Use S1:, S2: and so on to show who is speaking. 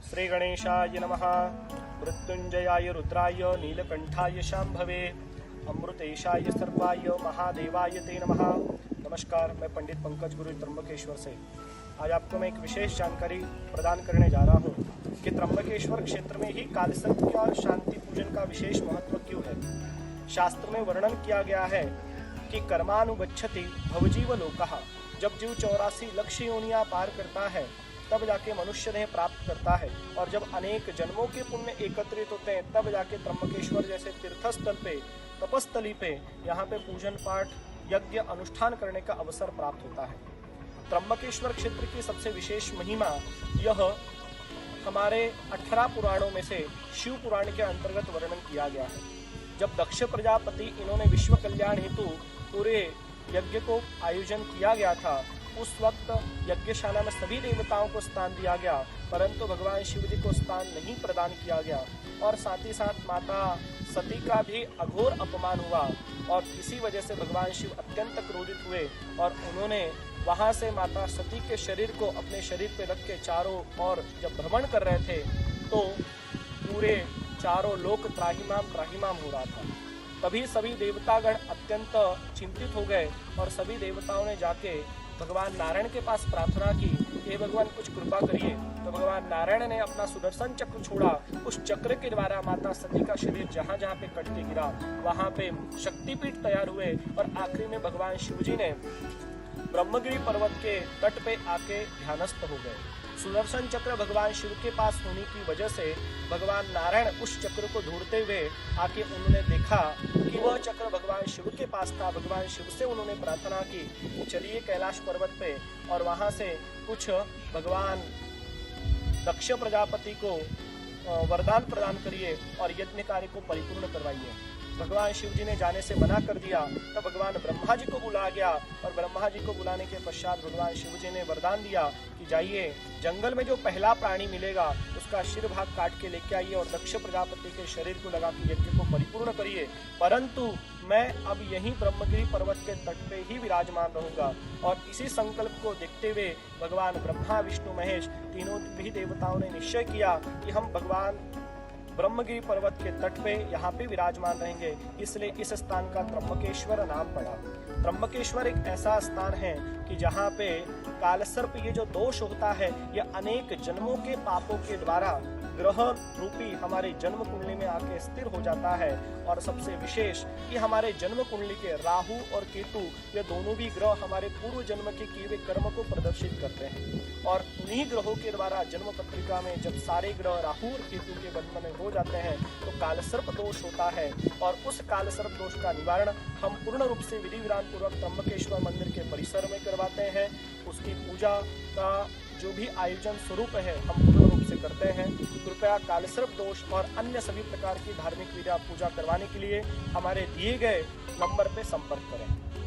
S1: श्री गणेशाय नमः। मृत्युंजयाय रुद्राय नीलकंठाय शांभवे अमृतेशाय सर्वाय महादेवाय ते नमः। नमस्कार, मैं पंडित पंकज गुरु त्र्यंबकेश्वर से आज आपको मैं एक विशेष जानकारी प्रदान करने जा रहा हूँ कि त्र्यंबकेश्वर क्षेत्र में ही कालसर्प और शांति पूजन का विशेष महत्व क्यों है। शास्त्र में वर्णन किया गया है कि कर्मानुगच्छति भवजीव लोकः, जब जीव 84 लक्ष योनियां पार करता है तब जाके मनुष्य देह प्राप्त करता है, और जब अनेक जन्मों के पुण्य एकत्रित होते हैं तब जाके त्र्यंबकेश्वर जैसे तीर्थस्थल पे, तपस्थली पे यहाँ पे पूजन पाठ यज्ञ अनुष्ठान करने का अवसर प्राप्त होता है। त्र्यंबकेश्वर क्षेत्र की सबसे विशेष महिमा यह हमारे 18 पुराणों में से शिव पुराण के अंतर्गत वर्णन किया गया है। जब दक्ष प्रजापति इन्होंने विश्व कल्याण हेतु पूरे यज्ञ को आयोजन किया गया था, उस वक्त यज्ञशाला में सभी देवताओं को स्थान दिया गया, परंतु भगवान शिव जी को स्थान नहीं प्रदान किया गया, और साथ ही साथ माता सती का भी अघोर अपमान हुआ, और इसी वजह से भगवान शिव अत्यंत क्रोधित हुए और उन्होंने वहां से माता सती के शरीर को अपने शरीर पे रख के चारों ओर जब भ्रमण कर रहे थे तो पूरे चारों लोक त्राहिमाम हो रहा था। तभी सभी देवतागण अत्यंत चिंतित हो गए और सभी देवताओं ने जाके भगवान नारायण के पास प्रार्थना की, हे भगवान कुछ कृपा करिए। तो भगवान नारायण ने अपना सुदर्शन चक्र छोड़ा, उस चक्र के द्वारा माता सती का शरीर जहाँ जहाँ पे कट के गिरा वहाँ पे शक्तिपीठ तैयार हुए, और आखिरी में भगवान शिव जी ने ब्रह्मगिरी पर्वत के तट पे आके ध्यानस्थ हो गए। सुदर्शन चक्र भगवान शिव के पास होने की वजह से भगवान नारायण उस चक्र को ढूंढते हुए आके उन्होंने देखा कि वह चक्र भगवान शिव के पास था। भगवान शिव से उन्होंने प्रार्थना की, चलिए कैलाश पर्वत पे और वहां से कुछ भगवान दक्ष प्रजापति को वरदान प्रदान करिए और यज्ञ कार्य को परिपूर्ण करवाइए। भगवान शिव जी ने जाने से मना कर दिया, तब भगवान ब्रह्मा जी को बुलाया गया, और ब्रह्मा जी को बुलाने के पश्चात भगवान शिव जी ने वरदान दिया कि जाइए जंगल में जो पहला प्राणी मिलेगा उसका शिर भाग काट के लेके आइए और दक्ष प्रजापति के शरीर को लगा के यज्ञ को परिपूर्ण करिए, परंतु मैं अब यहीं ब्रह्मगिरी पर्वत के तट पे ही विराजमान रहूंगा। और इसी संकल्प को देखते हुए भगवान ब्रह्मा विष्णु महेश तीनों भी देवताओं ने निश्चय किया कि हम भगवान ब्रह्मगिरी पर्वत के तट पे यहाँ पे विराजमान रहेंगे, इसलिए इस स्थान का त्र्यंबकेश्वर नाम पड़ा। त्र्यंबकेश्वर एक ऐसा स्थान है कि जहाँ पे कालसर्प ये जो दोष होता है ये अनेक जन्मों के पापों के द्वारा ग्रह रूपी हमारे जन्म कुंडली में आके स्थिर हो जाता है। और सबसे विशेष कि हमारे जन्म कुंडली के राहु और केतु ये दोनों भी ग्रह हमारे पूर्व जन्म के किए हुए कर्म को प्रदर्शित करते हैं, और उन्हीं ग्रहों के द्वारा जन्म पत्रिका में जब सारे ग्रह राहु और केतु के बंधन में हो जाते हैं तो कालसर्प दोष होता है। और उस कालसर्प दोष का निवारण हम पूर्ण रूप से विधि विधान पूर्वक त्र्यंबकेश्वर मंदिर के परिसर में करवाते हैं। उसकी पूजा का जो भी आयोजन स्वरूप है हम पूर्ण रूप से करते हैं। कृपया कालसर्प दोष और अन्य सभी प्रकार की धार्मिक विधि पूजा करवाने के लिए हमारे दिए गए नंबर पे संपर्क करें।